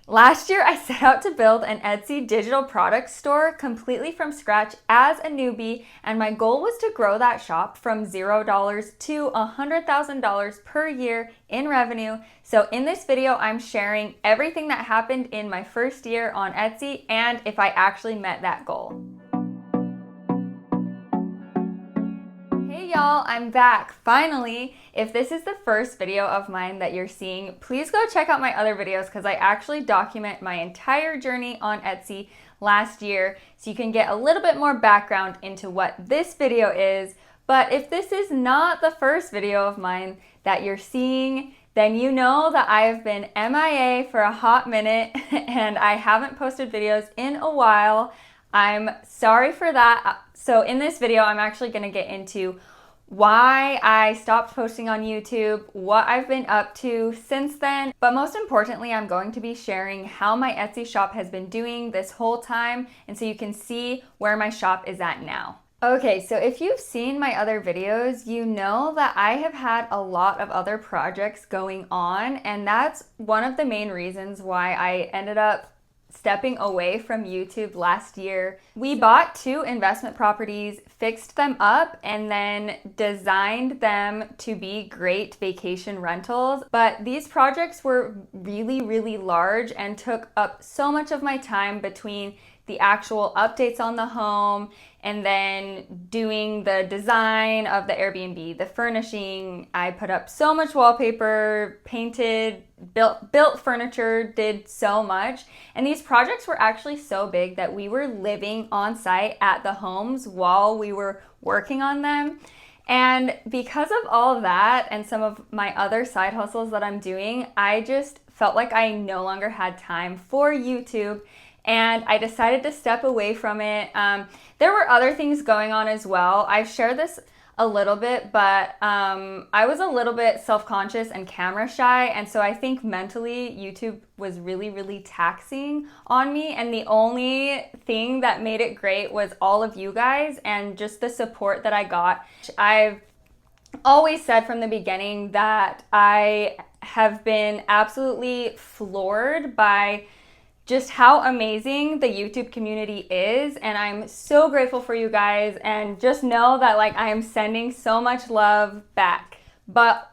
Last year, I set out to build an Etsy digital product store completely from scratch as a newbie, and my goal was to grow that shop from $0 to $100,000 per year in revenue. So in this video, I'm sharing everything that happened in my first year on Etsy and if I actually met that goal. Hey y'all, I'm back, finally. If this is the first video of mine that you're seeing, please go check out my other videos because I actually document my entire journey on Etsy last year so you can get a little bit more background into what this video is. But if this is not the first video of mine that you're seeing, then you know that I've been MIA for a hot minute and I haven't posted videos in a while. I'm sorry for that. So in this video, I'm actually going to get into why I stopped posting on YouTube, what I've been up to since then, but most importantly, I'm going to be sharing how my Etsy shop has been doing this whole time, and so you can see where my shop is at now. Okay, so if you've seen my other videos, you know that I have had a lot of other projects going on, and that's one of the main reasons why I ended up stepping away from YouTube last year. We bought 2 investment properties, fixed them up, and then designed them to be great vacation rentals. But these projects were really large and took up so much of my time between the actual updates on the home and then doing the design of the Airbnb, the furnishing. I put up so much wallpaper, painted, built furniture, did so much. And these projects were actually so big that we were living on site at the homes while we were working on them. And because of all of that and some of my other side hustles that I'm doing, I just felt like I no longer had time for YouTube. And I decided to step away from it. There were other things going on as well. I've shared this a little bit, but I was a little bit self-conscious and camera shy. And so I think mentally YouTube was really taxing on me. And the only thing that made it great was all of you guys and just the support that I got. I've always said from the beginning that I have been absolutely floored by just how amazing the YouTube community is, and I'm so grateful for you guys, and just know that I am sending so much love back. But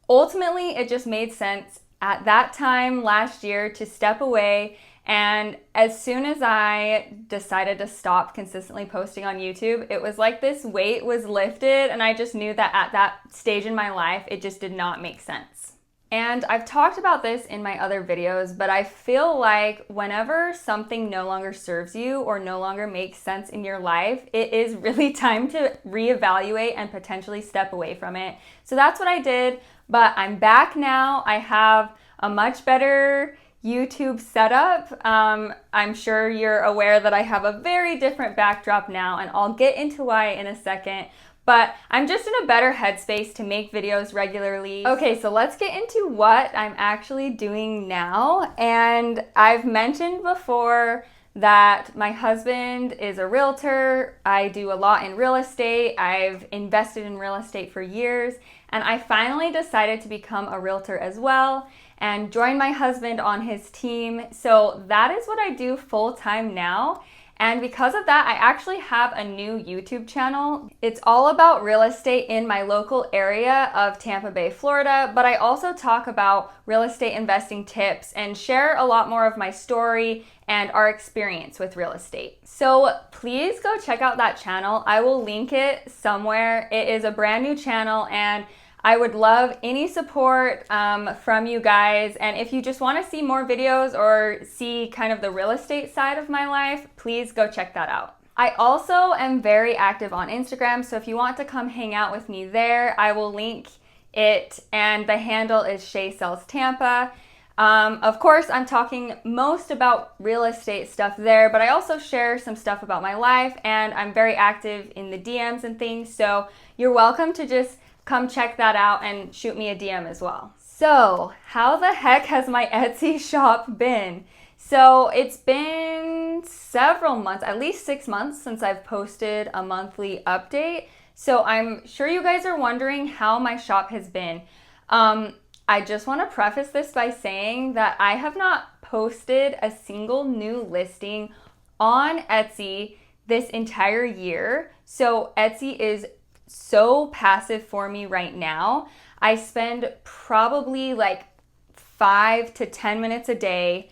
ultimately, it just made sense at that time last year to step away, and as soon as I decided to stop consistently posting on YouTube, it was like this weight was lifted, and I just knew that at that stage in my life, it just did not make sense. And I've talked about this in my other videos, but I feel like whenever something no longer serves you or no longer makes sense in your life, it is really time to reevaluate and potentially step away from it. So that's what I did, but I'm back now. I have a much better YouTube setup. I'm sure you're aware that I have a very different backdrop now, and I'll get into why in a second. But I'm just in a better headspace to make videos regularly. Okay, so let's get into what I'm actually doing now. And I've mentioned before that my husband is a realtor. I do a lot in real estate. I've invested in real estate for years. And I finally decided to become a realtor as well and join my husband on his team. So that is what I do full time now. And because of that, I actually have a new YouTube channel. It's all about real estate in my local area of Tampa Bay, Florida, but I also talk about real estate investing tips and share a lot more of my story and our experience with real estate. So please go check out that channel. I will link it somewhere. It is a brand new channel, and I would love any support from you guys. And if you just want to see more videos or see kind of the real estate side of my life, please go check that out. I also am very active on Instagram, so if you want to come hang out with me there, I will link it, and the handle is Shay Sells Tampa. Of course, I'm talking most about real estate stuff there, but I also share some stuff about my life, and I'm very active in the DMs and things, so you're welcome to just come check that out and shoot me a DM as well. So, how the heck has my Etsy shop been? So, it's been several months, at least 6 months since I've posted a monthly update. So, I'm sure you guys are wondering how my shop has been. I just want to preface this by saying that I have not posted a single new listing on Etsy this entire year. So Etsy is so passive for me right now. I spend probably like 5 to 10 minutes a day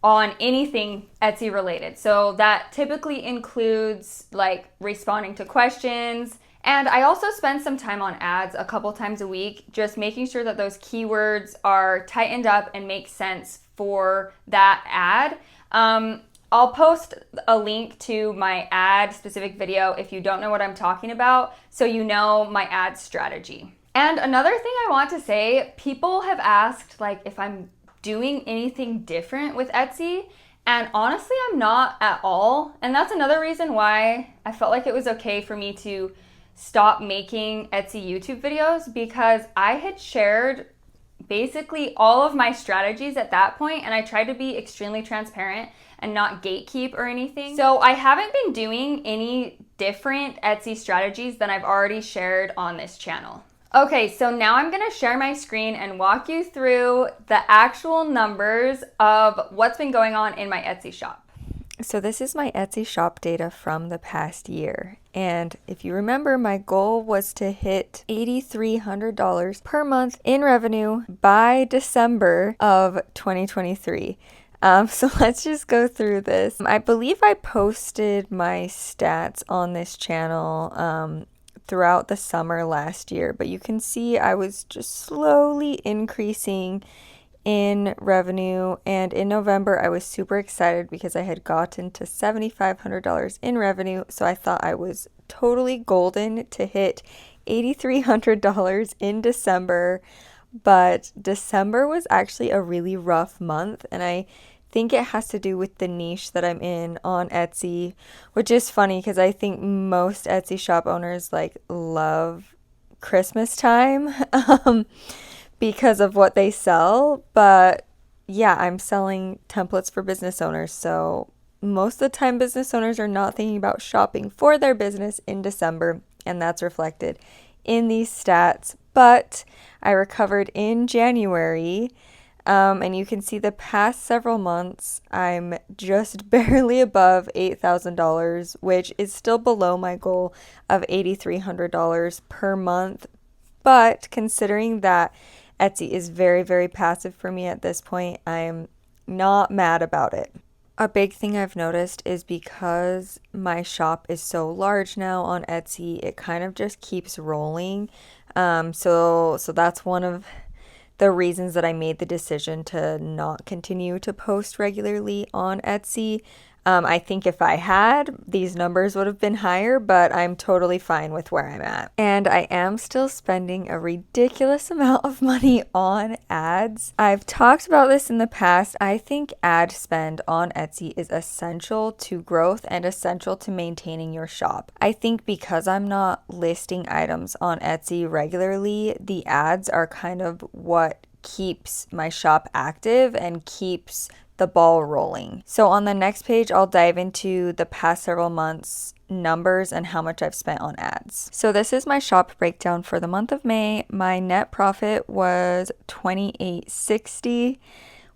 on anything Etsy related. So that typically includes like responding to questions. And I also spend some time on ads a couple times a week, just making sure that those keywords are tightened up and make sense for that ad. I'll post a link to my ad specific video if you don't know what I'm talking about, so you know my ad strategy. And another thing I want to say, people have asked like if I'm doing anything different with Etsy, and honestly I'm not at all. And that's another reason why I felt like it was okay for me to stop making Etsy YouTube videos, because I had shared basically all of my strategies at that point, and I tried to be extremely transparent and not gatekeep or anything. So I haven't been doing any different Etsy strategies than I've already shared on this channel. Okay, so now I'm gonna share my screen and walk you through the actual numbers of what's been going on in my Etsy shop. So this is my Etsy shop data from the past year. And if you remember, my goal was to hit $8,300 per month in revenue by December of 2023. So let's just go through this. I believe I posted my stats on this channel throughout the summer last year, but you can see I was just slowly increasing in revenue, and in November I was super excited because I had gotten to $7,500 in revenue, so I thought I was totally golden to hit $8,300 in December. But December was actually a really rough month, and I think it has to do with the niche that I'm in on Etsy, which is funny because I think most Etsy shop owners like love Christmas time because of what they sell. But yeah, I'm selling templates for business owners, so most of the time business owners are not thinking about shopping for their business in December, and that's reflected in these stats. But I recovered in January, and you can see the past several months I'm just barely above $8,000, which is still below my goal of $8,300 per month. But considering that Etsy is very, very passive for me at this point, I'm not mad about it. A big thing I've noticed is because my shop is so large now on Etsy, it kind of just keeps rolling. So that's one of the reasons that I made the decision to not continue to post regularly on Etsy. I think if I had, these numbers would have been higher, but I'm totally fine with where I'm at. And I am still spending a ridiculous amount of money on ads. I've talked about this in the past. I think ad spend on Etsy is essential to growth and essential to maintaining your shop. I think because I'm not listing items on Etsy regularly, the ads are kind of what keeps my shop active and keeps the ball rolling. So on the next page, I'll dive into the past several months numbers and how much I've spent on ads. So this is my shop breakdown for the month of May. My net profit was $2,860,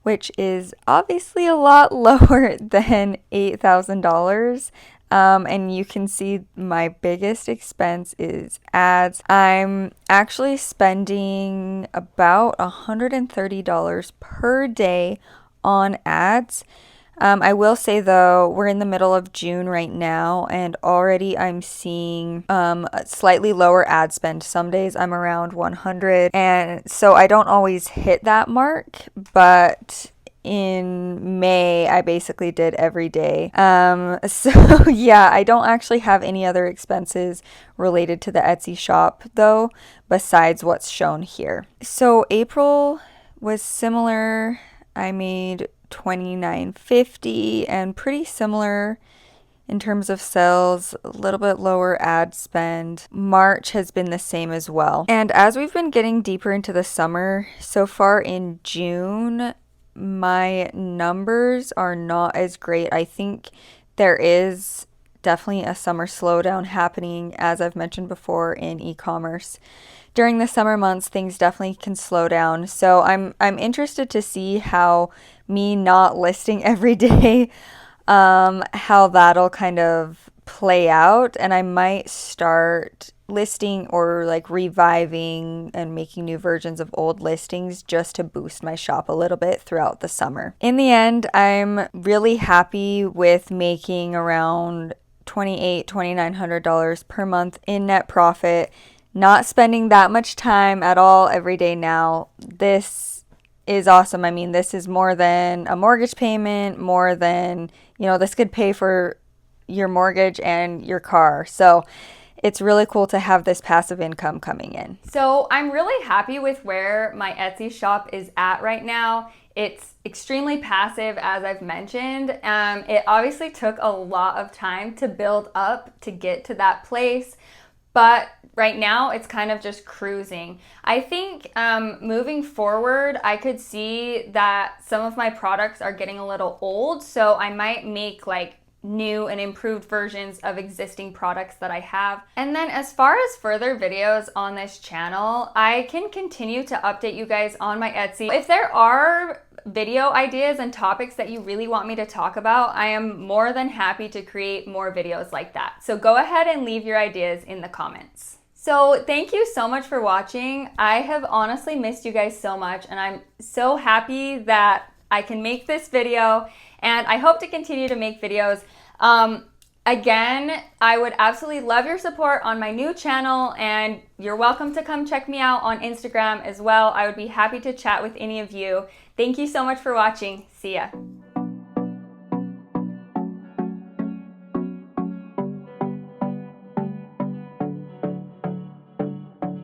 which is obviously a lot lower than $8,000. And you can see my biggest expense is ads. I'm actually spending about $130 per day on ads. I will say though, we're in the middle of June right now, and already I'm seeing a slightly lower ad spend. Some days I'm around 100, and so I don't always hit that mark, but in May I basically did every day. So yeah, I don't actually have any other expenses related to the Etsy shop though, besides what's shown here. So April was similar. I made $29.50 and pretty similar in terms of sales, a little bit lower ad spend. March has been the same as well. And as we've been getting deeper into the summer, so far in June, my numbers are not as great. I think there is definitely a summer slowdown happening, as I've mentioned before, in e-commerce. During the summer months, things definitely can slow down. So I'm interested to see how me not listing every day, how that'll kind of play out. And I might start listing or like reviving and making new versions of old listings just to boost my shop a little bit throughout the summer. In the end, I'm really happy with making around $2,900 per month in net profit, not spending that much time at all every day now. This is awesome. I mean, this is more than a mortgage payment, more than, this could pay for your mortgage and your car. So it's really cool to have this passive income coming in. So I'm really happy with where my Etsy shop is at right now. It's extremely passive, as I've mentioned. It obviously took a lot of time to build up to get to that place, but right now it's kind of just cruising. I think moving forward, I could see that some of my products are getting a little old, so I might make like new and improved versions of existing products that I have. And then as far as further videos on this channel, I can continue to update you guys on my Etsy. If there are video ideas and topics that you really want me to talk about, I am more than happy to create more videos like that. So go ahead and leave your ideas in the comments. So thank you so much for watching. I have honestly missed you guys so much, and I'm so happy that I can make this video, and I hope to continue to make videos. Again, I would absolutely love your support on my new channel, and you're welcome to come check me out on Instagram as well. I would be happy to chat with any of you. Thank you so much for watching. See ya.